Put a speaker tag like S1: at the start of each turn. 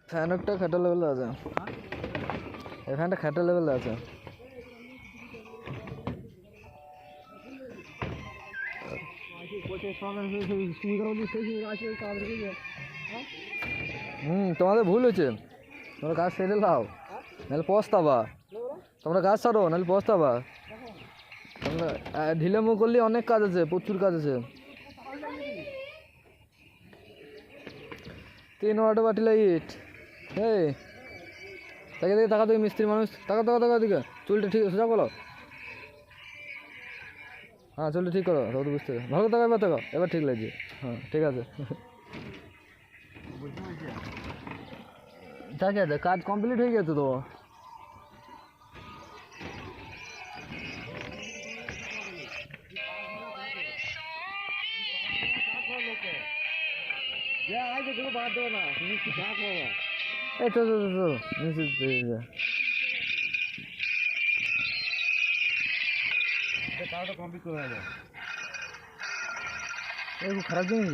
S1: Fan একটা খাটা লেভেলে আছে, এই ফ্যানটা খাটা লেভেলে আছে। তোমাদের ভুল হয়েছে, তোমরা কাজ সেরে লাও, নাহলে পস্তাবা। তোমরা কাজ ছাড়ো, নাহলে পস্তাবা। তোমরা ঢিলেমো করলে অনেক কাজ আছে, প্রচুর কাজ আছে। 3 ওয়াট বাটি লাইট। এই তাকে দিকে টাকা দিকে, মিস্ত্রি মানুষ, টাকা দিকে। চুলটা ঠিক সোজা করো। হ্যাঁ চুলটা ঠিক করো, তবে তো বুঝতে হবে। ভালো টাকা এবার টাকা, এবার ঠিক লাগছে। হ্যাঁ ঠিক আছে। ঠিক আছে, কাজ কমপ্লিট হয়ে গেছে তো। এই তো কাজটা কমপ্লিট করে খারাপ জিনিস।